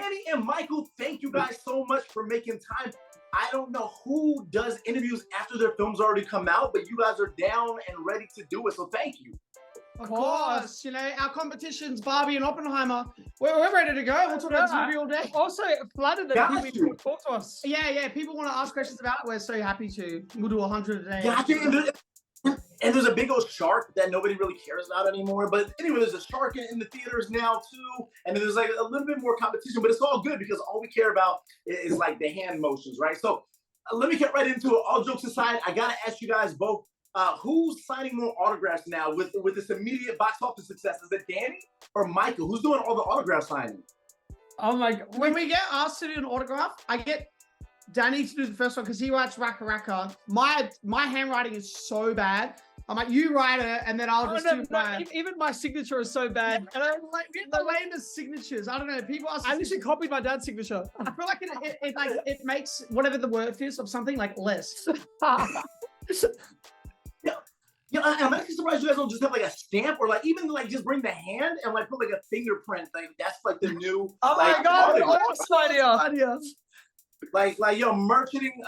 Danny and Michael, thank you guys so much for making time. I don't know who does interviews after their films already come out, but you guys are down and ready to do it. So thank you. Of course, you know, our competition's Barbie and Oppenheimer. We're ready to go. We'll talk about this movie all day. Also, flattered that people talk to us. Yeah. People want to ask questions about it. We're so happy to. We'll do 100 a day. And there's a big old shark that nobody really cares about anymore. But anyway, there's a shark in the theaters now too. And there's like a little bit more competition, but it's all good because all we care about is like the hand motions, right? So let me get right into it. All jokes aside, I gotta ask you guys both, who's signing more autographs now with this immediate box office success? Is it Danny or Michael? Who's doing all the autograph signing? Oh my God. When we get asked to do an autograph, I get Danny to do the first one because he writes RackaRacka. My handwriting is so bad. I'm like, you write it, and then I'll just do even my signature is so bad. And I'm like, the lamest signatures. I don't know. People ask. I literally copied my dad's signature. I feel like it makes whatever the word is of something like less. Yeah, I'm actually surprised you guys don't just have like a stamp or like even like just bring the hand and like put like a fingerprint. Like that's like the new. Oh my God! Idea. Like yo, merchanting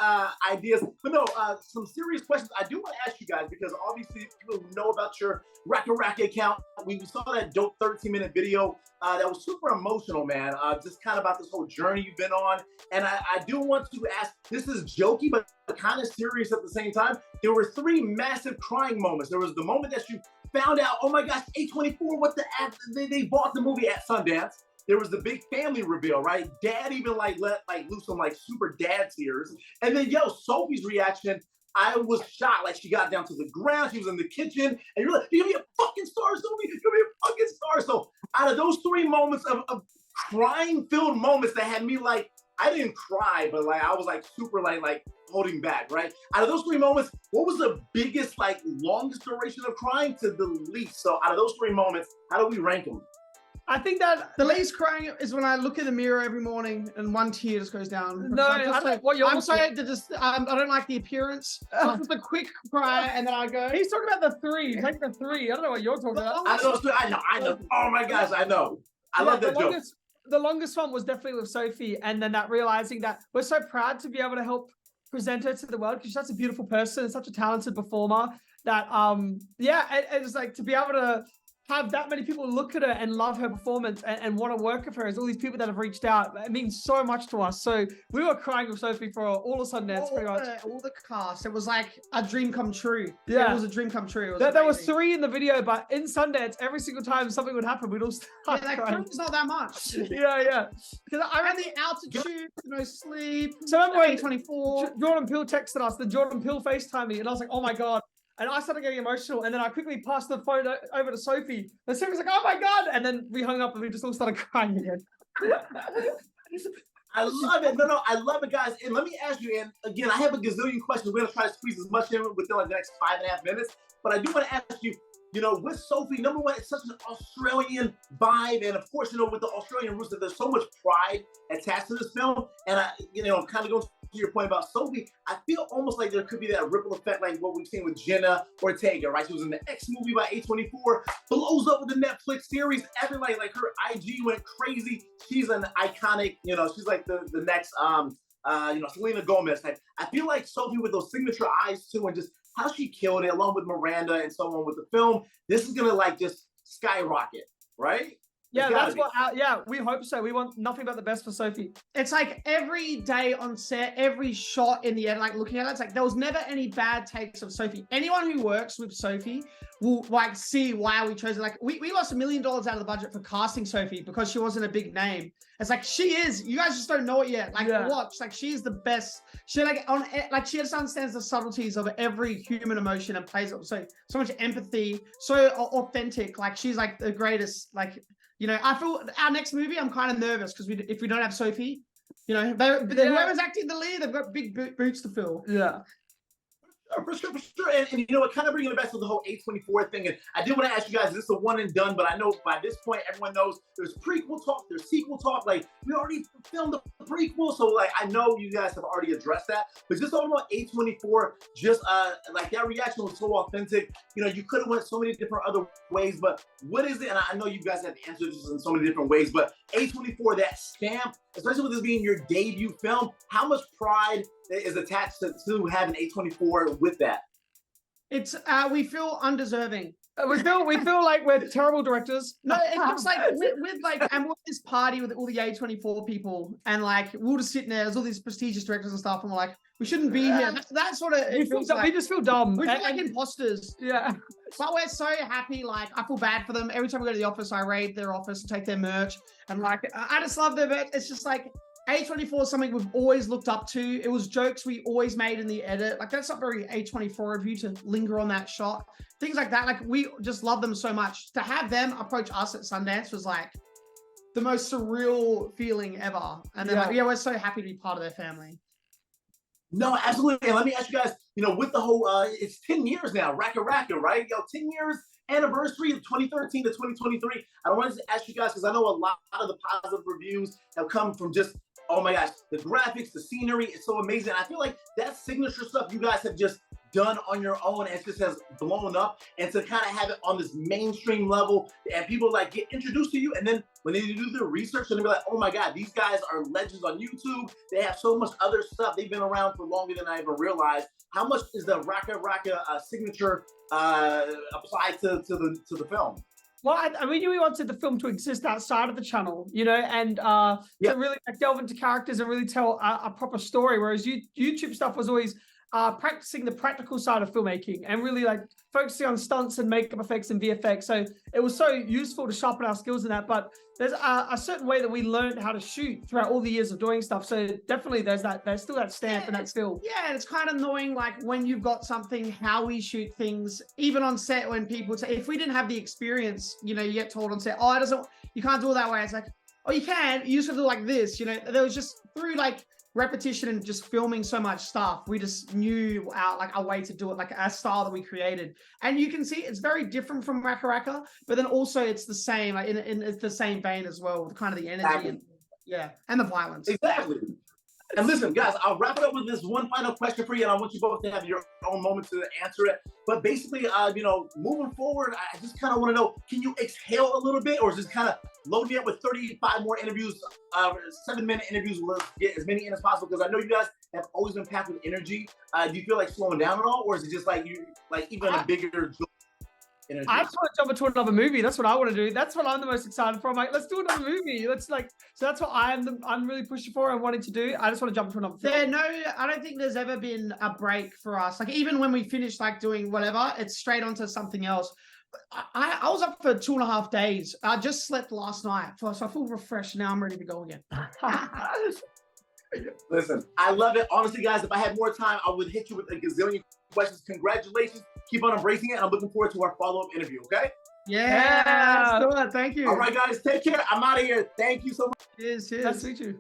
ideas. But no, some serious questions. I do want to ask you guys because obviously people know about your RackaRacka account. We saw that dope 13-minute video that was super emotional, man. Just kind of about this whole journey you've been on. And I do want to ask, this is jokey, but kind of serious at the same time. There were 3 massive crying moments. There was the moment that you found out, oh my gosh, A24, what the app, they bought the movie at Sundance. There was the big family reveal, right? Dad even like let loose some like super dad tears. And then Sophie's reaction, I was shocked. Like she got down to the ground, she was in the kitchen, and you're like, you're gonna be a fucking star, Sophie, you're gonna be a fucking star. So out of those 3 moments of crying-filled moments that had me like, I didn't cry, but like I was like super like holding back, right? Out of those 3 moments, what was the biggest, like longest duration of crying to the least? So out of those 3 moments, how do we rank them? I think that the least crying is when I look in the mirror every morning and one tear just goes down. No, I don't know what you're sorry to just, I don't like the appearance. Just a quick cry and then I go. He's talking about the 3. Take the 3. I don't know what you're talking about. I know. Oh my gosh, I know. I love that joke. The longest one was definitely with Sophie, and then that realizing that we're so proud to be able to help present her to the world because she's such a beautiful person and such a talented performer that it's like to be able to have that many people look at her and love her performance and want to work with her as all these people that have reached out. It means so much to us. So we were crying with Sophie for all of Sundance, pretty much. All the cast. It was like a dream come true. Yeah. It was a dream come true. There was 3 in the video, but in Sundance, every single time something would happen, we'd all start crying. It's not that much. Yeah. Because I ran the altitude, no sleep. So remember when A24. Jordan Peele texted us, the Jordan Peele FaceTime me, and I was like, oh my God. And I started getting emotional, and then I quickly passed the phone over to Sophie. And Sophie's like, oh my God. And then we hung up and we just all started crying again. I love it. No, I love it, guys. And let me ask you, and again, I have a gazillion questions. We're going to try to squeeze as much in within like the next 5.5 minutes. But I do want to ask you, with Sophie, number one, it's such an Australian vibe. And of course, with the Australian roots, there's so much pride attached to this film. And kind of going to your point about Sophie, I feel almost like there could be that ripple effect like what we've seen with Jenna Ortega, right? She was in the X movie by A24, blows up with the Netflix series, acting like her IG went crazy. She's an iconic, she's like the next, Selena Gomez type. I feel like Sophie with those signature eyes too, and just how she killed it along with Miranda and so on with the film. This is gonna like just skyrocket, right? Yeah, we hope so. We want nothing but the best for Sophie. It's like every day on set, every shot in the end, like looking at it, it's like there was never any bad takes of Sophie. Anyone who works with Sophie will like see why we chose it. Like we lost $1 million out of the budget for casting Sophie because she wasn't a big name. It's like she is. You guys just don't know it yet. Like watch, like she's the best. She she just understands the subtleties of every human emotion and plays it so much empathy, so authentic. Like she's like the greatest. Like. I feel our next movie, I'm kind of nervous because if we don't have Sophie, whoever's acting the lead, they've got big boots to fill. Yeah. For sure, for sure. And you know what, kind of bringing it back to the whole A24 thing. And I did want to ask you guys, this is a one and done, but I know by this point, everyone knows there's prequel talk, there's sequel talk. Like, we already filmed the prequel. So, like, I know you guys have already addressed that. But just talking about A24, just like that reaction was so authentic. You know, you could have went so many different other ways, but what is it? And I know you guys have answered this in so many different ways, but A24, that stamp, especially with this being your debut film, how much pride is attached to having A24 with that? It's we feel undeserving. We feel like we're terrible directors. No, it's just like with like, and we're at this party with all the A24 people, and like we're just sitting there. There's all these prestigious directors and stuff, and we're like, we shouldn't be here. That's sort of we just feel dumb. We feel like imposters. Yeah, but we're so happy. Like, I feel bad for them every time we go to the office. I raid their office and take their merch, and like I just love their merch. It's just like, A24 is something we've always looked up to. It was jokes we always made in the edit. Like, that's not very A24 of you to linger on that shot. Things like that. Like, we just love them so much. To have them approach us at Sundance was like the most surreal feeling ever. And then, like, yeah, we're so happy to be part of their family. No, absolutely. And let me ask you guys, you know, with the whole, it's 10 years now, RackaRacka, right? Yo, 10 years anniversary of 2013 to 2023. I wanted to ask you guys, because I know a lot of the positive reviews have come from just, oh my gosh, the graphics, the scenery, it's so amazing. I feel like that signature stuff you guys have just done on your own, and it just has blown up. And to kind of have it on this mainstream level, and people like get introduced to you, and then when they do their research, and they're like, oh my God, these guys are legends on YouTube. They have so much other stuff. They've been around for longer than I even realized. How much is the RackaRacka signature applied to the film? Well, I mean, we wanted the film to exist outside of the channel, you know, and to really like, delve into characters and really tell a proper story. Whereas YouTube stuff was always practicing the practical side of filmmaking and really like focusing on stunts and makeup effects and VFX. So it was so useful to sharpen our skills in that. But there's a certain way that we learned how to shoot throughout all the years of doing stuff. So definitely there's still that stamp and that skill. Yeah, it's kind of annoying, like when you've got something, how we shoot things, even on set, when people say, if we didn't have the experience, you know, you get told on set, oh, you can't do it that way. It's like, oh, you can, you just have to do like this, you know. There was just through like repetition and just filming so much stuff, we just knew our way to do it, like our style that we created. And you can see it's very different from RackaRacka, but then also it's the same, like in the same vein as well, with kind of the energy and the violence. Exactly. And listen, guys, I'll wrap it up with this one final question for you, and I want you both to have your own moment to answer it. But basically, you know, moving forward, I just kind of want to know, can you exhale a little bit, or is this kind of load me up with 35 more interviews, 7-minute interviews, let's get as many in as possible? Because I know you guys have always been packed with energy. Do you feel like slowing down at all, or is it just like you, like even a bigger energy? I just want to jump into another movie. That's what I want to do. That's what I'm the most excited for. I'm like, let's do another movie. Let's like, so that's what I'm really pushing for and wanting to do. I just want to jump into another film. Yeah, no, I don't think there's ever been a break for us. Like, even when we finish like doing whatever, it's straight onto something else. I was up for 2.5 days. I just slept last night, so I feel refreshed. Now I'm ready to go again. Listen, I love it. Honestly, guys, if I had more time, I would hit you with a gazillion questions. Congratulations. Keep on embracing it. And I'm looking forward to our follow-up interview, okay? Yeah. Let's do it. Thank you. All right, guys, take care. I'm out of here. Thank you so much. Cheers. Nice to meet you.